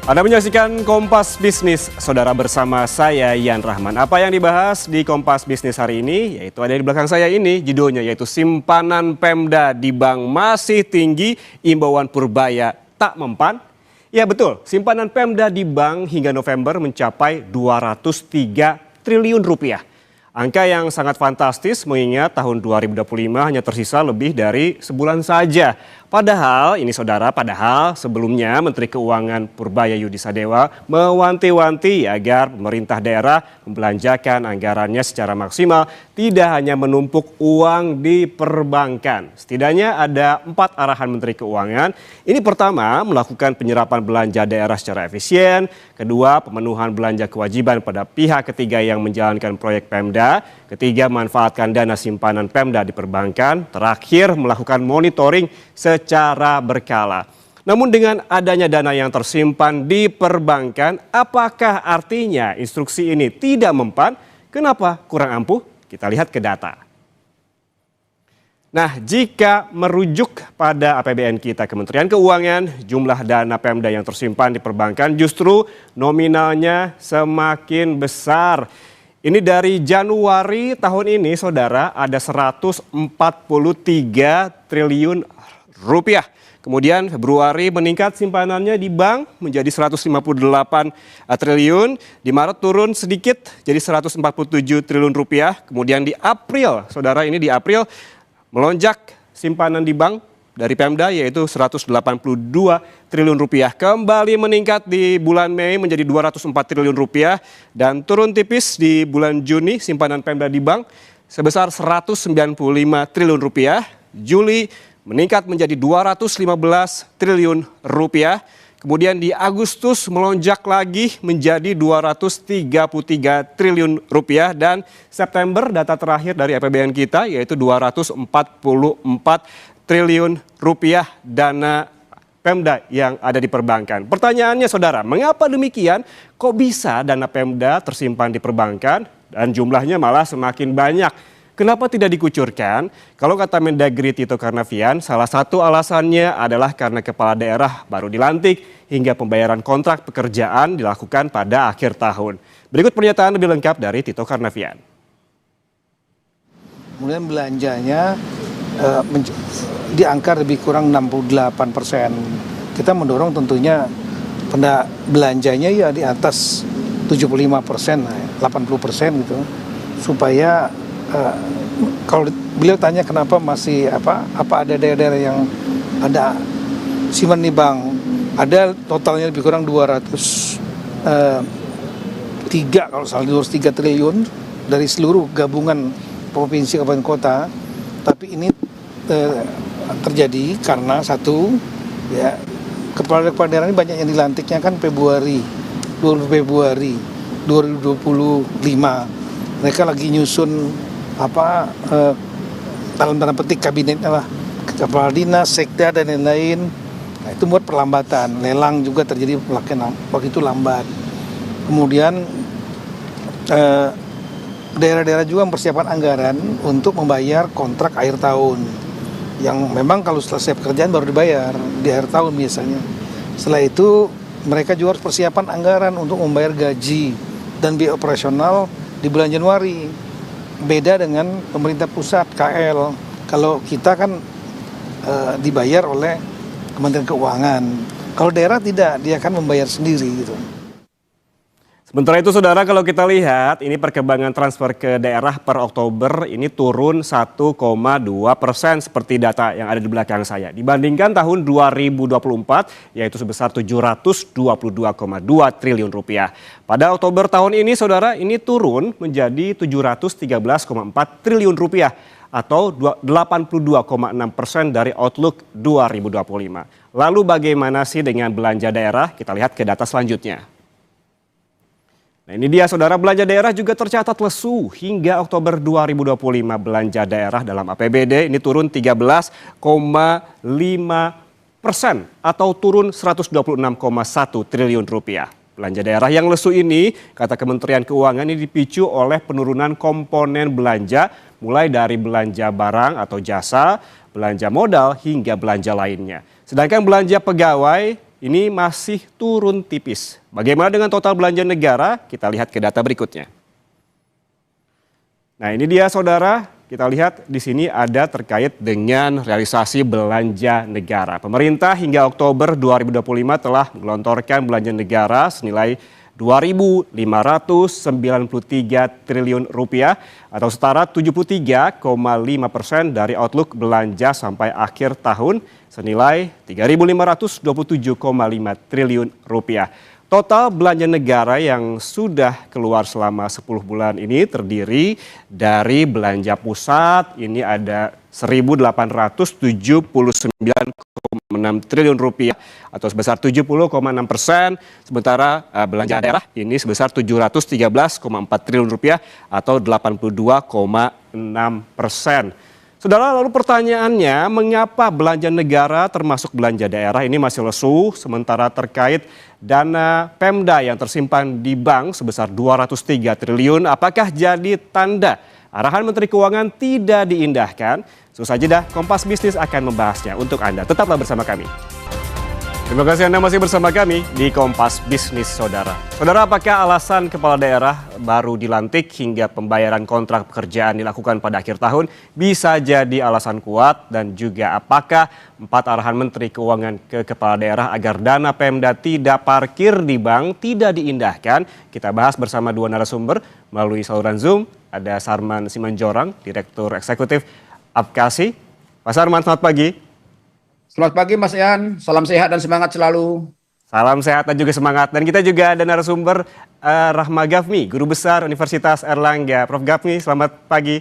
Anda menyaksikan Kompas Bisnis, saudara, bersama saya Yan Rahman. Apa yang dibahas di Kompas Bisnis hari ini, yaitu ada di belakang saya ini, judulnya yaitu simpanan Pemda di bank masih tinggi, imbauan Purbaya tak mempan. Ya betul, simpanan Pemda di bank hingga November mencapai 203 triliun rupiah. Angka yang sangat fantastis mengingat tahun 2025 hanya tersisa lebih dari sebulan saja. Padahal sebelumnya Menteri Keuangan Purbaya Yudi Sadewa mewanti-wanti agar pemerintah daerah membelanjakan anggarannya secara maksimal, tidak hanya menumpuk uang di perbankan. Setidaknya ada 4 arahan Menteri Keuangan. Ini pertama, melakukan penyerapan belanja daerah secara efisien. Kedua, pemenuhan belanja kewajiban pada pihak ketiga yang menjalankan proyek Pemda. Ketiga, manfaatkan dana simpanan Pemda di perbankan. Terakhir, melakukan monitoring secara berkala. Namun dengan adanya dana yang tersimpan di perbankan, apakah artinya instruksi ini tidak mempan? Kenapa kurang ampuh? Kita lihat ke data. Nah, jika merujuk pada APBN kita Kementerian Keuangan, jumlah dana Pemda yang tersimpan di perbankan justru nominalnya semakin besar. Ini dari Januari tahun ini, saudara, ada 143 triliun rupiah. Kemudian Februari meningkat simpanannya di bank menjadi 158 triliun. Di Maret turun sedikit jadi 147 triliun rupiah. Kemudian di April, saudara, ini di April melonjak simpanan di bank dari Pemda yaitu 182 triliun rupiah. Kembali meningkat di bulan Mei menjadi 204 triliun rupiah dan turun tipis di bulan Juni simpanan Pemda di bank sebesar 195 triliun rupiah. Juli meningkat menjadi 215 triliun rupiah. Kemudian di Agustus melonjak lagi menjadi 233 triliun rupiah dan September data terakhir dari APBN kita yaitu 244 triliun rupiah dana Pemda yang ada di perbankan. Pertanyaannya, saudara, mengapa demikian? Kok bisa dana Pemda tersimpan di perbankan dan jumlahnya malah semakin banyak? Kenapa tidak dikucurkan? Kalau kata Mendagri Tito Karnavian, salah satu alasannya adalah karena kepala daerah baru dilantik hingga pembayaran kontrak pekerjaan dilakukan pada akhir tahun. Berikut pernyataan lebih lengkap dari Tito Karnavian. Kemudian belanjanya di angka lebih kurang 68%. Kita mendorong tentunya belanjanya ya di atas 75%, 80% gitu, supaya kalau beliau tanya kenapa masih apa ada daerah-daerah yang ada simpan di bank, ada totalnya lebih kurang 203 kalau salah 203 triliun dari seluruh gabungan provinsi kabupaten kota. Tapi ini terjadi karena satu, ya, kepala daerah ini banyak yang dilantiknya kan Februari 2025. Mereka lagi nyusun dalam tanda petik kabinetnya lah, kepala dinas, sekda dan lain-lain. Nah, itu buat perlambatan. Lelang juga terjadi waktu itu lambat. Kemudian daerah-daerah juga mempersiapkan anggaran untuk membayar kontrak akhir tahun yang memang kalau selesai pekerjaan baru dibayar di akhir tahun biasanya. Setelah itu mereka juga harus persiapan anggaran untuk membayar gaji dan biaya operasional di bulan Januari. Beda dengan pemerintah pusat, KL. Kalau kita kan dibayar oleh Kementerian Keuangan. Kalau daerah tidak, dia akan membayar sendiri gitu. Sementara itu, saudara, kalau kita lihat ini perkembangan transfer ke daerah per Oktober ini turun 1,2% seperti data yang ada di belakang saya. Dibandingkan tahun 2024 yaitu sebesar 722,2 triliun rupiah. Pada Oktober tahun ini, saudara, ini turun menjadi 713,4 triliun rupiah atau 82,6% dari Outlook 2025. Lalu bagaimana sih dengan belanja daerah? Kita lihat ke data selanjutnya. Nah, ini dia, saudara, belanja daerah juga tercatat lesu hingga Oktober 2025. Belanja daerah dalam APBD ini turun 13,5% atau turun 126,1 triliun rupiah. Belanja daerah yang lesu ini, kata Kementerian Keuangan, ini dipicu oleh penurunan komponen belanja mulai dari belanja barang atau jasa, belanja modal hingga belanja lainnya. Sedangkan belanja pegawai ini masih turun tipis. Bagaimana dengan total belanja negara? Kita lihat ke data berikutnya. Nah, ini dia saudara, kita lihat di sini ada terkait dengan realisasi belanja negara. Pemerintah hingga Oktober 2025 telah menggelontorkan belanja negara senilai 2.593 triliun rupiah atau setara 73,5% dari outlook belanja sampai akhir tahun senilai 3.527,5 triliun rupiah. Total belanja negara yang sudah keluar selama 10 bulan ini terdiri dari belanja pusat, ini ada 1.879,6 triliun rupiah atau sebesar 70,6%, sementara belanja daerah ini sebesar 713,4 triliun rupiah atau 82,6%. Saudara, lalu pertanyaannya, mengapa belanja negara termasuk belanja daerah ini masih lesu, sementara terkait dana Pemda yang tersimpan di bank sebesar 203 triliun, apakah jadi tanda arahan Menteri Keuangan tidak diindahkan? Susah jeda, Kompas Bisnis akan membahasnya untuk Anda. Tetaplah bersama kami. Terima kasih Anda masih bersama kami di Kompas Bisnis, Saudara. Saudara, apakah alasan kepala daerah baru dilantik hingga pembayaran kontrak pekerjaan dilakukan pada akhir tahun bisa jadi alasan kuat, dan juga apakah 4 arahan Menteri Keuangan ke kepala daerah agar dana Pemda tidak parkir di bank tidak diindahkan? Kita bahas bersama 2 narasumber melalui saluran Zoom. Ada Sarman Simanjorang, Direktur Eksekutif Apkasi. Pak Sarman, selamat pagi. Selamat pagi Mas Ian, salam sehat dan semangat selalu. Salam sehat dan juga semangat. Dan kita juga ada narasumber Rahma Gafni, Guru Besar Universitas Airlangga. Prof. Gafni, selamat pagi.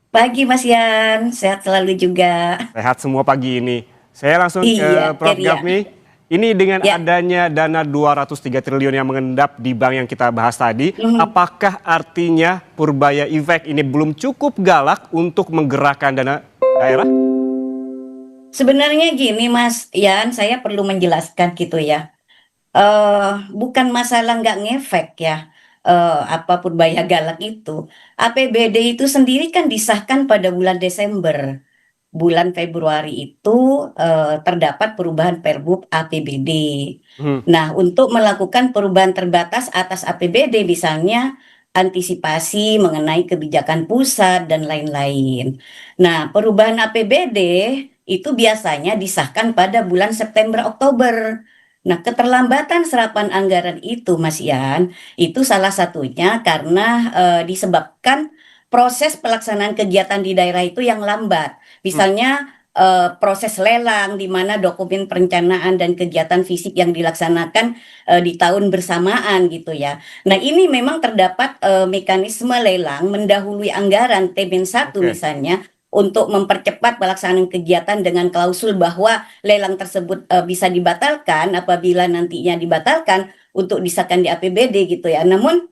Pagi Mas Ian, sehat selalu juga. Sehat semua pagi ini. Saya langsung ke Prof. Gafni. Ini dengan adanya dana 203 triliun yang mengendap di bank yang kita bahas tadi, apakah artinya Purbaya Effect ini belum cukup galak untuk menggerakkan dana daerah? Sebenarnya gini Mas Ian, saya perlu menjelaskan gitu ya. Bukan masalah nggak ngefek ya, apa Purbaya galak itu. APBD itu sendiri kan disahkan pada bulan Desember. Bulan Februari itu terdapat perubahan Perbup APBD. Nah, untuk melakukan perubahan terbatas atas APBD misalnya antisipasi mengenai kebijakan pusat dan lain-lain. Nah, perubahan APBD itu biasanya disahkan pada bulan September Oktober. Nah, keterlambatan serapan anggaran itu Mas Ian, itu salah satunya karena disebabkan proses pelaksanaan kegiatan di daerah itu yang lambat. Misalnya proses lelang di mana dokumen perencanaan dan kegiatan fisik yang dilaksanakan di tahun bersamaan gitu ya. Nah, ini memang terdapat mekanisme lelang mendahului anggaran TBN 1 misalnya untuk mempercepat pelaksanaan kegiatan dengan klausul bahwa lelang tersebut bisa dibatalkan apabila nantinya dibatalkan untuk disahkan di APBD gitu ya. Namun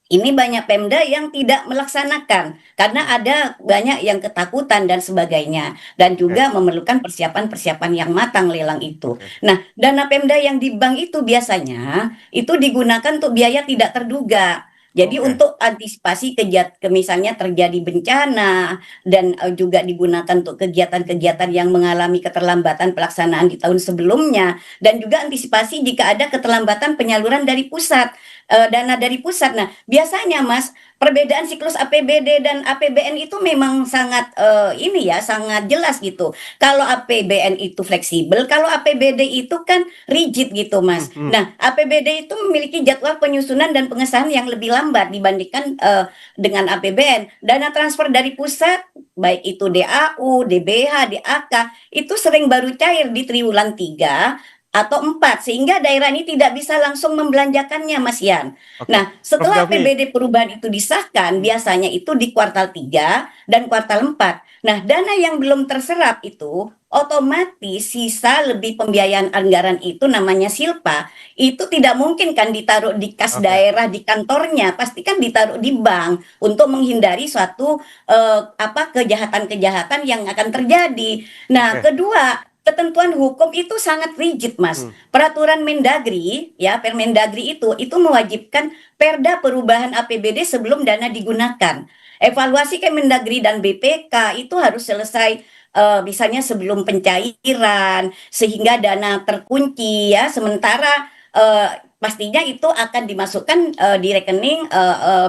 ini banyak Pemda yang tidak melaksanakan karena ada banyak yang ketakutan dan sebagainya, dan juga memerlukan persiapan-persiapan yang matang lelang itu. Nah, dana Pemda yang di bank itu biasanya itu digunakan untuk biaya tidak terduga. Jadi untuk antisipasi misalnya terjadi bencana, dan juga digunakan untuk kegiatan-kegiatan yang mengalami keterlambatan pelaksanaan di tahun sebelumnya, dan juga antisipasi jika ada keterlambatan penyaluran dari pusat, dana dari pusat. Nah, biasanya Mas, perbedaan siklus APBD dan APBN itu memang sangat sangat jelas gitu. Kalau APBN itu fleksibel, kalau APBD itu kan rigid gitu Mas. Nah, APBD itu memiliki jadwal penyusunan dan pengesahan yang lebih lambat dibandingkan dengan APBN. Dana transfer dari pusat, baik itu DAU, DBH, DAK, itu sering baru cair di triwulan 3 atau 4, sehingga daerah ini tidak bisa langsung membelanjakannya Mas Yan. Nah, setelah APBD perubahan itu disahkan, biasanya itu di kuartal 3 dan kuartal 4. Nah, dana yang belum terserap itu otomatis sisa lebih pembiayaan anggaran itu namanya silpa, itu tidak mungkin kan ditaruh di kas daerah di kantornya, pasti kan ditaruh di bank untuk menghindari suatu kejahatan-kejahatan yang akan terjadi. Nah, kedua, ketentuan hukum itu sangat rigid Mas. Peraturan Mendagri ya, Permendagri itu mewajibkan perda perubahan APBD sebelum dana digunakan. Evaluasi Kemendagri dan BPK itu harus selesai misalnya sebelum pencairan sehingga dana terkunci ya, sementara pastinya itu akan dimasukkan di rekening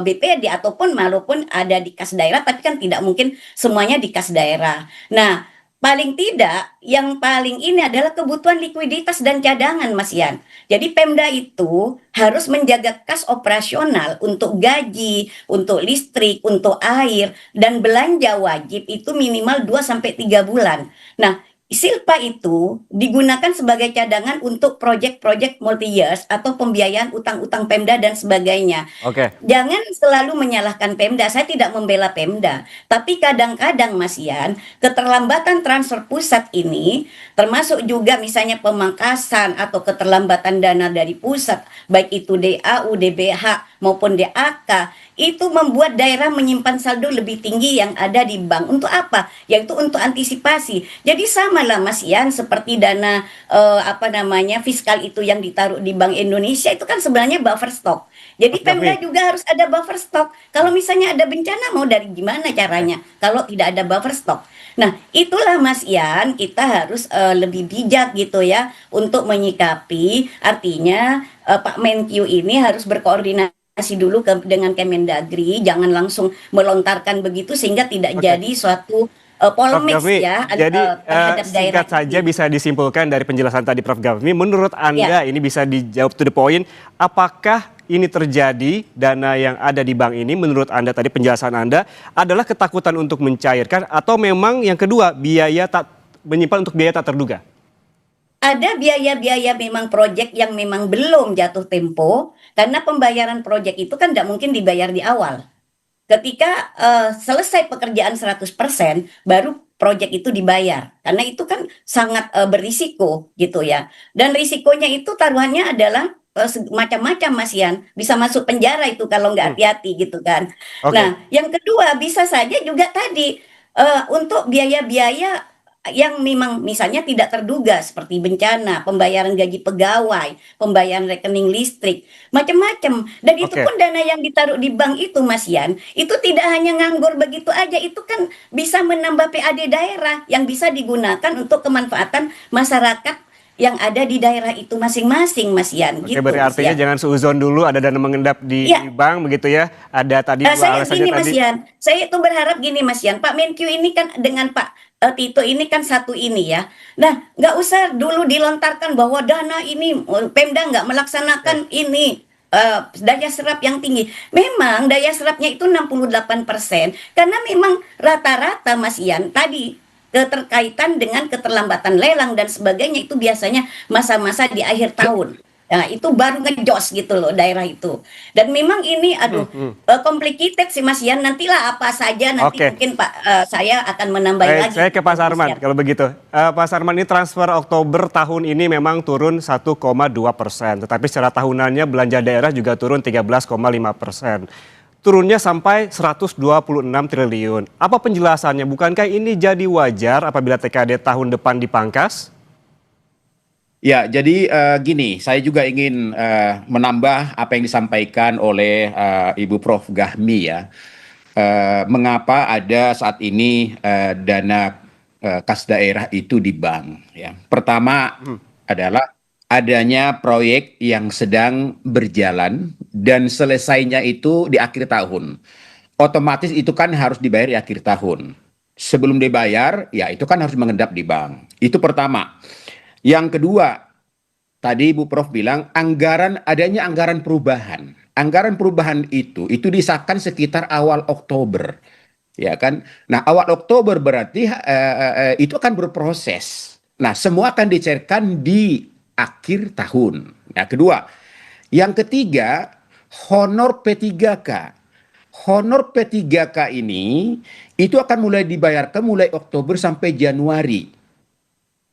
BPD ataupun maupun ada di kas daerah, tapi kan tidak mungkin semuanya di kas daerah. Nah, paling tidak yang paling ini adalah kebutuhan likuiditas dan cadangan, Mas Yan. Jadi Pemda itu harus menjaga kas operasional untuk gaji, untuk listrik, untuk air, dan belanja wajib itu minimal 2 sampai 3 bulan. Nah, Silpa itu digunakan sebagai cadangan untuk proyek-proyek multi years atau pembiayaan utang-utang Pemda dan sebagainya. Oke. Jangan selalu menyalahkan Pemda. Saya tidak membela Pemda, tapi kadang-kadang Mas Yan, keterlambatan transfer pusat ini termasuk juga misalnya pemangkasan atau keterlambatan dana dari pusat, baik itu DAU, DBH maupun DAK, itu membuat daerah menyimpan saldo lebih tinggi yang ada di bank. Untuk apa? Yaitu untuk antisipasi. Jadi sama lah Mas Yan, seperti dana fiskal itu yang ditaruh di Bank Indonesia itu kan sebenarnya buffer stock. Jadi Mas Pemda Gafni. juga harus ada buffer stock. Kalau misalnya ada bencana mau dari gimana caranya kalau tidak ada buffer stock. Nah, itulah Mas Yan, kita harus lebih bijak gitu ya untuk menyikapi. Artinya Pak Menkyu ini harus berkoordinasi dulu dengan Kemendagri, jangan langsung melontarkan begitu sehingga tidak Oke. jadi suatu Prof. polemik Gafni, ya jadi terhadap daerah singkat saja ini. bisa disimpulkan dari penjelasan tadi Prof. Gafni, menurut Ya. Anda ini bisa dijawab to the point, apakah ini terjadi dana yang ada di bank ini menurut Anda tadi penjelasan Anda adalah ketakutan untuk mencairkan atau memang yang kedua biaya tak menyimpan untuk biaya tak terduga? Ada biaya-biaya memang proyek yang memang belum jatuh tempo, karena pembayaran proyek itu kan tidak mungkin dibayar di awal. Ketika selesai pekerjaan 100%, baru proyek itu dibayar. Karena itu kan sangat berisiko gitu ya. Dan risikonya itu taruhannya adalah macam-macam Mas Yan. Bisa masuk penjara itu kalau nggak Hmm, hati-hati gitu kan. Oke. Nah, yang kedua bisa saja juga tadi untuk biaya-biaya yang memang misalnya tidak terduga seperti bencana, pembayaran gaji pegawai, pembayaran rekening listrik, macam-macam. Dan itu Oke. pun dana yang ditaruh di bank itu, Mas Yan, itu tidak hanya nganggur begitu aja, itu kan bisa menambah PAD daerah yang bisa digunakan untuk kemanfaatan masyarakat yang ada di daerah itu masing-masing, Mas Yan, Oke, gitu, berarti Mas artinya Yan. jangan seuzon dulu ada dana mengendap di Iya. bank begitu ya. Ada tadi dua Saya alasannya gini Mas tadi. Yan, saya itu berharap gini Mas Yan, Pak Menkyu ini kan dengan Pak Tito ini kan satu ini ya. Nah, nggak usah dulu dilontarkan bahwa dana ini Pemda nggak melaksanakan ini daya serap yang tinggi. Memang daya serapnya itu 68% karena memang rata-rata Mas Yan tadi keterkaitan dengan keterlambatan lelang dan sebagainya itu biasanya masa-masa di akhir tahun. Nah, itu baru ngejos gitu loh daerah itu. Dan memang ini aduh complicated sih Mas Yan. Nantilah apa saja nanti Oke. mungkin Pak saya akan menambahin Baik, lagi saya ke Pak Mas Sarman Yan. kalau begitu. Pak Sarman, ini transfer Oktober tahun ini memang turun 1,2%, tetapi secara tahunannya belanja daerah juga turun 13,5%. Turunnya sampai 126 triliun. Apa penjelasannya? Bukankah ini jadi wajar apabila TKD tahun depan dipangkas? Ya, jadi gini, saya juga ingin menambah apa yang disampaikan oleh Ibu Prof. Gahmi ya. Mengapa ada saat ini dana kas daerah itu di bank ya. Pertama adalah adanya proyek yang sedang berjalan dan selesainya itu di akhir tahun. Otomatis itu kan harus dibayar di akhir tahun. Sebelum dibayar, ya itu kan harus mengendap di bank. Itu pertama. Yang kedua, tadi Ibu Prof bilang adanya anggaran perubahan. Anggaran perubahan itu disahkan sekitar awal Oktober, ya kan? Nah, awal Oktober berarti itu akan berproses. Nah, semua akan dicairkan di akhir tahun. Nah, kedua, yang ketiga, honor P3K. Honor P3K ini itu akan mulai dibayarkan mulai Oktober sampai Januari,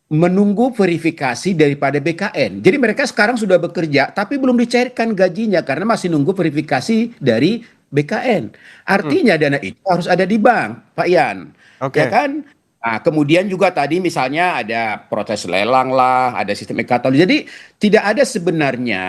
menunggu verifikasi daripada BKN. Jadi mereka sekarang sudah bekerja tapi belum dicairkan gajinya karena masih nunggu verifikasi dari BKN. Artinya dana itu harus ada di bank, Pak Yan. Oke. Ya kan? Nah, kemudian juga tadi misalnya ada proses lelang lah, ada sistem e-katalog. Jadi tidak ada sebenarnya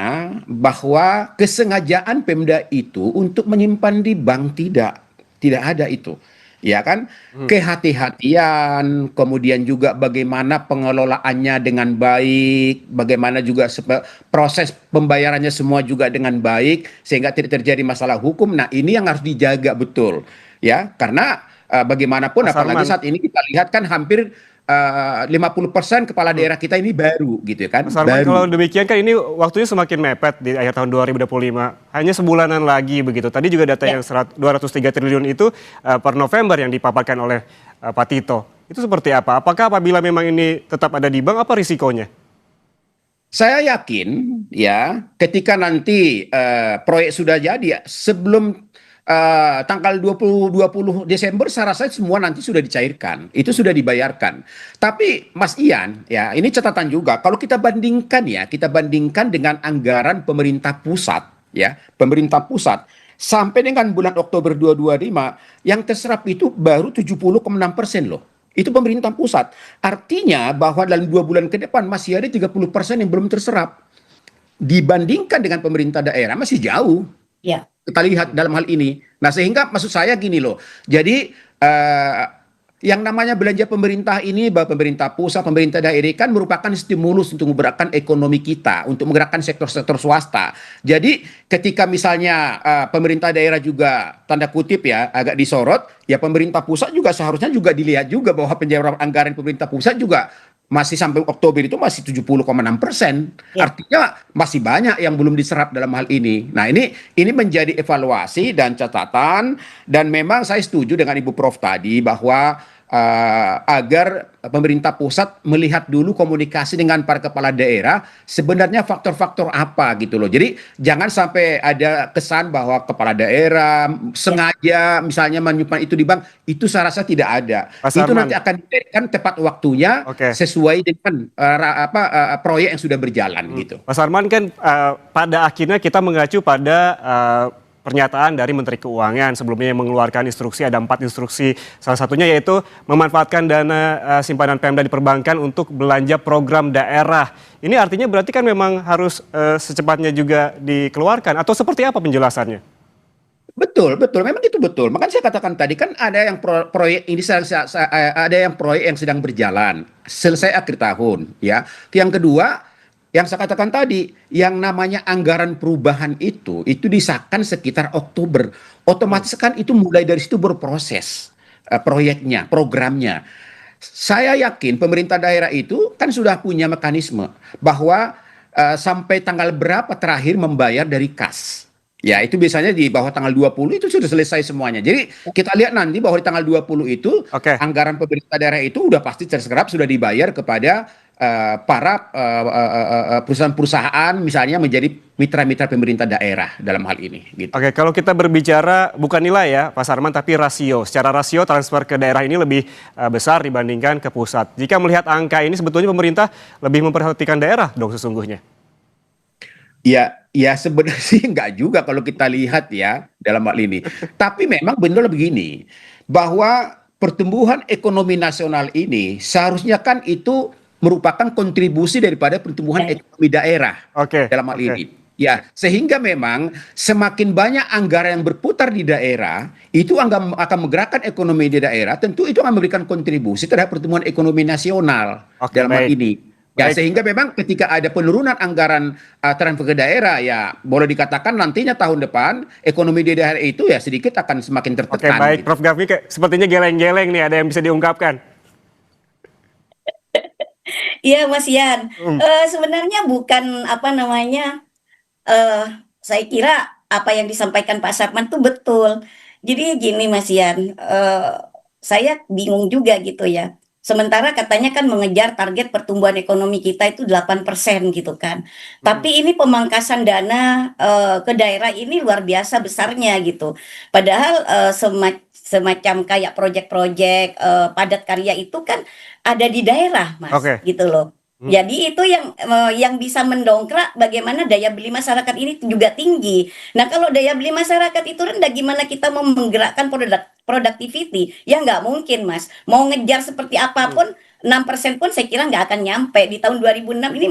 bahwa kesengajaan Pemda itu untuk menyimpan di bank, tidak ada itu. ya kan? Kehati-hatian, kemudian juga bagaimana pengelolaannya dengan baik, bagaimana juga proses pembayarannya semua juga dengan baik sehingga tidak terjadi masalah hukum. Nah, ini yang harus dijaga betul, ya, karena bagaimanapun Mas apalagi Arman. saat ini kita lihat kan hampir 50% kepala Hmm. daerah kita ini baru gitu kan, Mas Arman, kalau baru. demikian kan ini waktunya semakin mepet di akhir tahun 2025. Hanya sebulanan lagi begitu. Tadi juga data Ya. yang 203 triliun itu per November yang dipaparkan oleh Pak Tito. Itu seperti apa? Apakah apabila memang ini tetap ada di bank, apa risikonya? Saya yakin ya ketika nanti proyek sudah jadi sebelum tanggal 20 Desember saya rasa semua nanti sudah dicairkan, itu sudah dibayarkan. Tapi Mas Ian, ya ini catatan juga kalau kita bandingkan ya, kita bandingkan dengan anggaran pemerintah pusat ya, pemerintah pusat sampai dengan bulan Oktober 2025 yang terserap itu baru 70,6% loh. Itu pemerintah pusat. Artinya bahwa dalam 2 bulan ke depan masih ada 30% yang belum terserap. Dibandingkan dengan pemerintah daerah masih jauh. Ya. Kita lihat dalam hal ini. Nah, sehingga maksud saya gini loh. Jadi yang namanya belanja pemerintah ini, bahwa pemerintah pusat, pemerintah daerah kan merupakan stimulus untuk menggerakkan ekonomi kita, untuk menggerakkan sektor-sektor swasta. Jadi ketika misalnya pemerintah daerah juga tanda kutip ya agak disorot, ya pemerintah pusat juga seharusnya juga dilihat juga bahwa penyaluran anggaran pemerintah pusat juga masih sampai Oktober itu masih 70,6%. Ya. Artinya masih banyak yang belum diserap dalam hal ini. Nah, ini menjadi evaluasi dan catatan, dan memang saya setuju dengan Ibu Prof tadi bahwa agar pemerintah pusat melihat dulu komunikasi dengan para kepala daerah sebenarnya faktor-faktor apa gitu loh. Jadi jangan sampai ada kesan bahwa kepala daerah sengaja misalnya menyimpan itu di bank, itu saya rasa tidak ada. Mas Itu Arman. nanti akan diberikan tepat waktunya Oke. sesuai dengan proyek yang sudah berjalan gitu. Mas Arman kan pada akhirnya kita mengacu pada pernyataan dari Menteri Keuangan sebelumnya yang mengeluarkan instruksi, ada 4 instruksi. Salah satunya yaitu memanfaatkan dana simpanan Pemda di perbankan untuk belanja program daerah. Ini artinya berarti kan memang harus secepatnya juga dikeluarkan atau seperti apa penjelasannya? Betul, betul. Memang itu betul. Makanya saya katakan tadi kan ada yang proyek ini ada yang proyek yang sedang berjalan selesai akhir tahun, ya. Yang kedua, yang saya katakan tadi, yang namanya anggaran perubahan itu disahkan sekitar Oktober. Otomatis kan itu mulai dari situ berproses proyeknya, programnya. Saya yakin pemerintah daerah itu kan sudah punya mekanisme bahwa sampai tanggal berapa terakhir membayar dari kas. Ya, itu biasanya di bawah tanggal 20 itu sudah selesai semuanya. Jadi kita lihat nanti bahwa di tanggal 20 itu Oke. anggaran pemerintah daerah itu udah pasti terserap, sudah dibayar kepada para perusahaan-perusahaan misalnya menjadi mitra-mitra pemerintah daerah dalam hal ini gitu. Oke, kalau kita berbicara bukan nilai ya, Pak Sarman, tapi rasio. Secara rasio transfer ke daerah ini lebih besar dibandingkan ke pusat. Jika melihat angka ini sebetulnya pemerintah lebih memperhatikan daerah dong sesungguhnya. Ya sebenarnya sih enggak juga kalau kita lihat ya dalam hal ini. Tapi memang benar begini, bahwa pertumbuhan ekonomi nasional ini seharusnya kan itu merupakan kontribusi daripada pertumbuhan ekonomi daerah Oke, dalam hal oke. ini. Ya, sehingga memang semakin banyak anggaran yang berputar di daerah, itu akan menggerakkan ekonomi di daerah, tentu itu akan memberikan kontribusi terhadap pertumbuhan ekonomi nasional Oke, dalam hal baik. ini. Ya, Baik. sehingga memang ketika ada penurunan anggaran transfer ke daerah, ya boleh dikatakan nantinya tahun depan ekonomi di daerah itu ya sedikit akan semakin Oke, tertekan. baik. Gitu. Prof Gafni sepertinya geleng-geleng nih, ada yang bisa diungkapkan. Iya, Mas Yan. Hmm. Sebenarnya bukan apa namanya, saya kira apa yang disampaikan Pak Sarman itu betul. Jadi gini Mas Yan, saya bingung juga gitu ya. Sementara katanya kan mengejar target pertumbuhan ekonomi kita itu 8% gitu kan. Tapi ini pemangkasan dana ke daerah ini luar biasa besarnya gitu. Padahal semacam kayak proyek-proyek padat karya itu kan ada di daerah, Mas, Oke. gitu loh. Jadi itu yang bisa mendongkrak bagaimana daya beli masyarakat ini juga tinggi. Nah, kalau daya beli masyarakat itu rendah, gimana kita mau menggerakkan productivity? Ya nggak mungkin, Mas. Mau ngejar seperti apapun, 6% pun saya kira nggak akan nyampe. Di tahun 2006 ini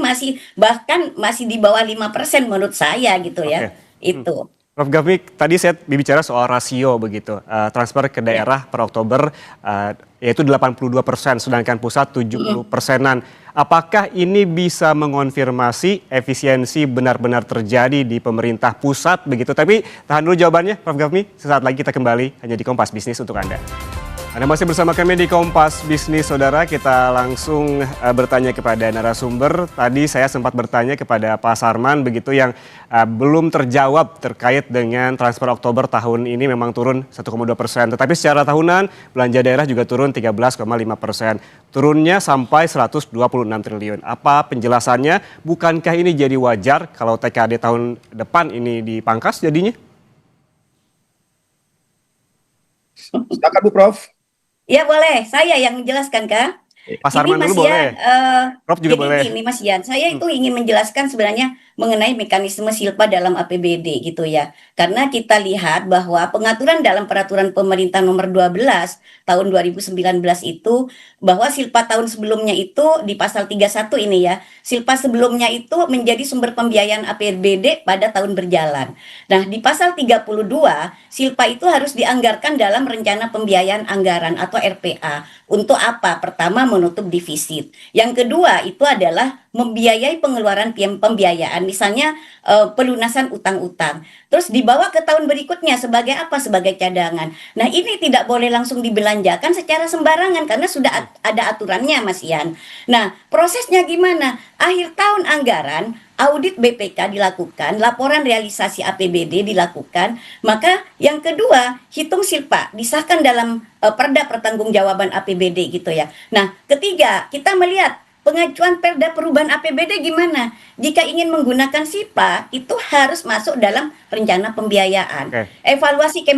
bahkan masih di bawah 5% menurut saya gitu Oke. ya. Itu. Prof. Gafmi, tadi saya bicara soal rasio begitu, transfer ke Ya. daerah per Oktober yaitu 82%, sedangkan pusat 70%-an. Apakah ini bisa mengonfirmasi efisiensi benar-benar terjadi di pemerintah pusat begitu? Tapi tahan dulu jawabannya, Prof. Gafmi. Sesaat lagi kita kembali hanya di Kompas Bisnis untuk Anda. Anda masih bersama kami di Kompas Bisnis, Saudara. Kita langsung bertanya kepada narasumber. Tadi saya sempat bertanya kepada Pak Sarman begitu yang belum terjawab terkait dengan transfer Oktober tahun ini memang turun 1,2%. Tetapi secara tahunan belanja daerah juga turun 13,5%. Turunnya sampai 126 triliun. Apa penjelasannya? Bukankah ini jadi wajar kalau TKD tahun depan ini dipangkas jadinya? Silakan Bu Prof. Ya boleh, saya yang menjelaskan Kak. Pak Ini Sarman Mas dulu boleh. Yan, Prof juga jadi boleh. gini Mas Yan, saya itu ingin menjelaskan sebenarnya mengenai mekanisme silpa dalam APBD gitu ya. Karena kita lihat bahwa pengaturan dalam peraturan pemerintah nomor 12 tahun 2019 itu bahwa silpa tahun sebelumnya itu di pasal 31 ini ya, silpa sebelumnya itu menjadi sumber pembiayaan APBD pada tahun berjalan. Nah, di pasal 32 silpa itu harus dianggarkan dalam rencana pembiayaan anggaran atau RPA. Untuk apa? Pertama, menutup defisit. Yang kedua, itu adalah membiayai pengeluaran pembiayaan, misalnya pelunasan utang-utang. Terus dibawa ke tahun berikutnya sebagai apa? Sebagai cadangan. Nah, ini tidak boleh langsung dibelanjakan secara sembarangan karena sudah ada aturannya, Mas Ian. Nah, prosesnya gimana? Akhir tahun anggaran, audit BPK dilakukan, laporan realisasi APBD dilakukan, maka yang kedua, hitung silpa, disahkan dalam Perda Pertanggungjawaban APBD gitu ya. Nah, ketiga, kita melihat pengajuan Perda Perubahan APBD gimana? Jika ingin menggunakan SIPA, itu harus masuk dalam rencana pembiayaan. Oke. Evaluasi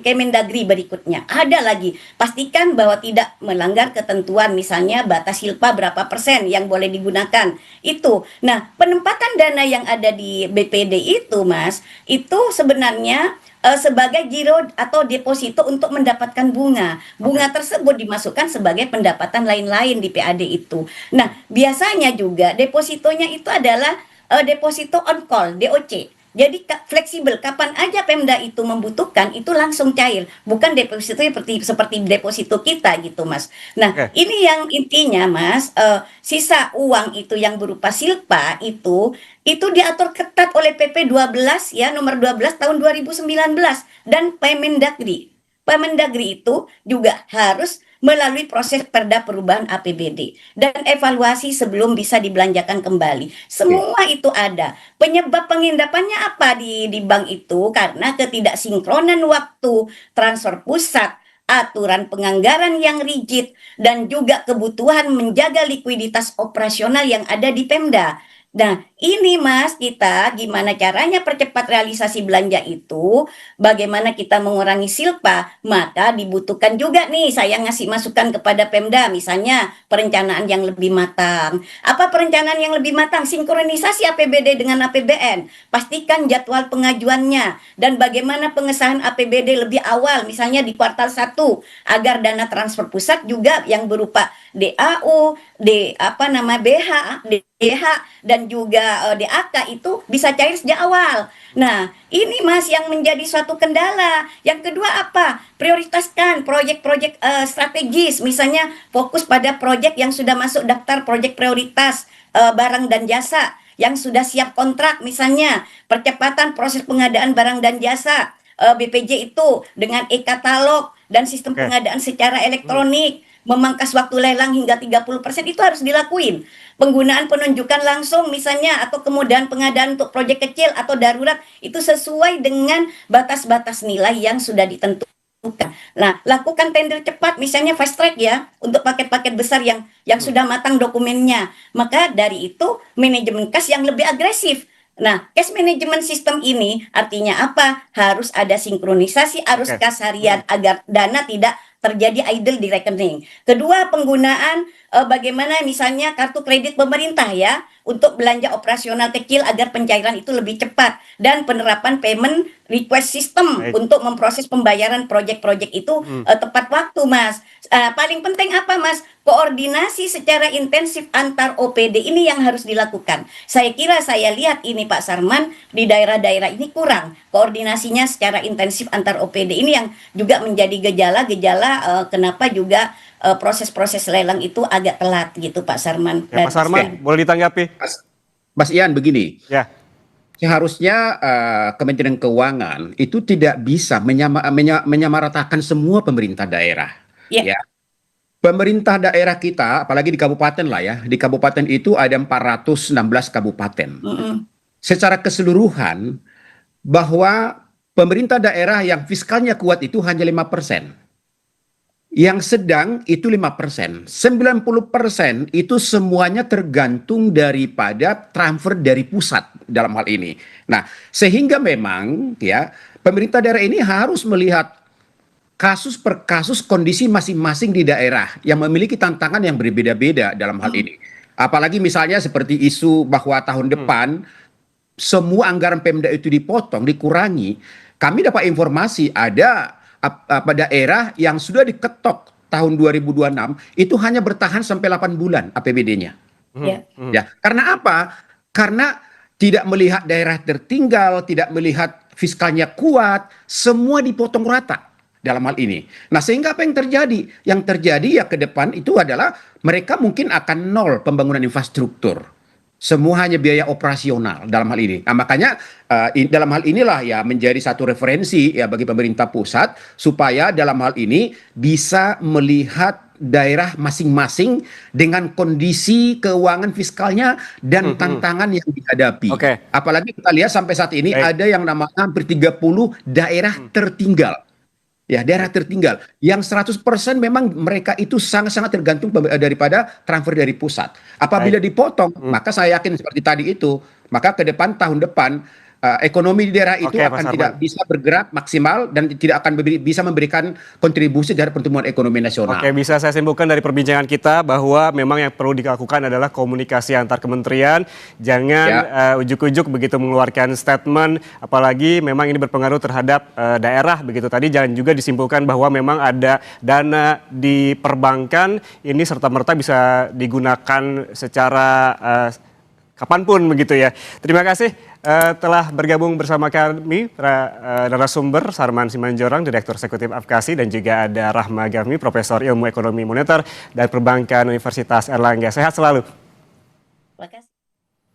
Kemendagri berikutnya. Ada lagi, pastikan bahwa tidak melanggar ketentuan, misalnya batas silpa berapa persen yang boleh digunakan. Itu. Nah, penempatan dana yang ada di BPD itu, Mas, itu sebenarnya sebagai giro atau deposito untuk mendapatkan bunga. Bunga tersebut dimasukkan sebagai pendapatan lain-lain di PAD itu. Nah, biasanya juga depositonya itu adalah deposito on call, DOC. Jadi fleksibel, kapan aja Pemda itu membutuhkan itu langsung cair, bukan deposito seperti deposito kita gitu, Mas. Nah, Oke. ini yang intinya, Mas, sisa uang itu yang berupa silpa itu diatur ketat oleh PP 12 ya, nomor 12 tahun 2019 dan Permendagri. Permendagri itu juga harus melalui proses Perda Perubahan APBD dan evaluasi sebelum bisa dibelanjakan kembali. Semua itu ada. Penyebab pengendapannya apa di bank itu? Karena ketidaksinkronan waktu transfer pusat, aturan penganggaran yang rigid, dan juga kebutuhan menjaga likuiditas operasional yang ada di Pemda. Nah, ini Mas, kita gimana caranya percepat realisasi belanja itu, bagaimana kita mengurangi silpa, maka dibutuhkan juga nih saya ngasih masukan kepada Pemda, misalnya perencanaan yang lebih matang. Apa perencanaan yang lebih matang? Sinkronisasi APBD dengan APBN, pastikan jadwal pengajuannya, dan bagaimana pengesahan APBD lebih awal, misalnya di kuartal 1, agar dana transfer pusat juga yang berupa DAU, BH, DH, dan juga DAK itu bisa cair sejak awal. Nah, ini Mas yang menjadi suatu kendala. Yang kedua apa? Prioritaskan proyek-proyek strategis, misalnya fokus pada proyek yang sudah masuk daftar proyek prioritas barang dan jasa, yang sudah siap kontrak, misalnya percepatan proses pengadaan barang dan jasa. BPJ itu dengan e-katalog dan sistem Oke. pengadaan secara elektronik, memangkas waktu lelang hingga 30% itu harus dilakuin. Penggunaan penunjukan langsung misalnya atau kemudahan pengadaan untuk proyek kecil atau darurat itu sesuai dengan batas-batas nilai yang sudah ditentukan. Nah, lakukan tender cepat misalnya fast track ya untuk paket-paket besar yang sudah matang dokumennya. Maka dari itu manajemen kas yang lebih agresif. Nah, cash management system ini artinya apa? Harus ada sinkronisasi arus Oke. kas harian agar dana tidak terjadi idle di rekening. Kedua, penggunaan bagaimana misalnya kartu kredit pemerintah ya untuk belanja operasional kecil agar pencairan itu lebih cepat, dan penerapan payment request system Baik. untuk memproses pembayaran proyek-proyek itu tepat waktu, Mas. Paling penting apa, Mas? Koordinasi secara intensif antar OPD ini yang harus dilakukan. Saya kira, saya lihat ini Pak Sarman, di daerah-daerah ini kurang koordinasinya secara intensif antar OPD. Ini yang juga menjadi gejala-gejala kenapa juga proses-proses lelang itu agak telat gitu Pak Sarman. Ya, Pak Sarman, boleh ditanggapi? Mas Ian, begini. Ya, Seharusnya Kementerian Keuangan itu tidak bisa menyamaratakan semua pemerintah daerah. Ya. Ya. Pemerintah daerah kita, apalagi di kabupaten lah ya, di kabupaten itu ada 416 kabupaten. Secara keseluruhan, bahwa pemerintah daerah yang fiskalnya kuat itu hanya 5%. Yang sedang itu 5%. 90% itu semuanya tergantung daripada transfer dari pusat dalam hal ini. Nah, sehingga memang ya pemerintah daerah ini harus melihat kasus per kasus kondisi masing-masing di daerah yang memiliki tantangan yang berbeda-beda dalam hal ini. Apalagi misalnya seperti isu bahwa tahun depan semua anggaran Pemda itu dipotong, dikurangi. Kami dapat informasi ada daerah yang sudah diketok tahun 2026 itu hanya bertahan sampai 8 bulan APBD-nya. Ya. Ya, karena apa? Karena tidak melihat daerah tertinggal, tidak melihat fiskalnya kuat, semua dipotong rata dalam hal ini. Nah, sehingga apa yang terjadi? Yang terjadi ya ke depan itu adalah mereka mungkin akan nol pembangunan infrastruktur. Semua hanya biaya operasional dalam hal ini. Nah, makanya dalam hal inilah ya menjadi satu referensi ya bagi pemerintah pusat supaya dalam hal ini bisa melihat daerah masing-masing dengan kondisi keuangan fiskalnya dan tantangan yang dihadapi. Oke. Apalagi kita lihat sampai saat ini Baik. ada yang namanya hampir 30 daerah tertinggal. Ya, daerah tertinggal yang 100% memang mereka itu sangat-sangat tergantung daripada transfer dari pusat. Apabila dipotong, maka saya yakin seperti tadi itu, maka ke depan tahun depan ekonomi di daerah itu Oke, Pak akan Sarman. tidak bisa bergerak maksimal dan tidak akan bisa memberikan kontribusi terhadap pertumbuhan ekonomi nasional. Oke, bisa saya simpulkan dari perbincangan kita bahwa memang yang perlu dilakukan adalah komunikasi antar kementerian. Jangan ujuk-ujuk begitu mengeluarkan statement, apalagi memang ini berpengaruh terhadap daerah begitu. Tadi jangan juga disimpulkan bahwa memang ada dana di perbankan ini serta-merta bisa digunakan secara kapanpun begitu ya. Terima kasih telah bergabung bersama kami narasumber Sarman Simanjorang, Direktur Eksekutif Apkasi, dan juga ada Rahma Gafni, Profesor Ilmu Ekonomi Moneter dan Perbankan Universitas Erlangga. Sehat selalu. Terima kasih.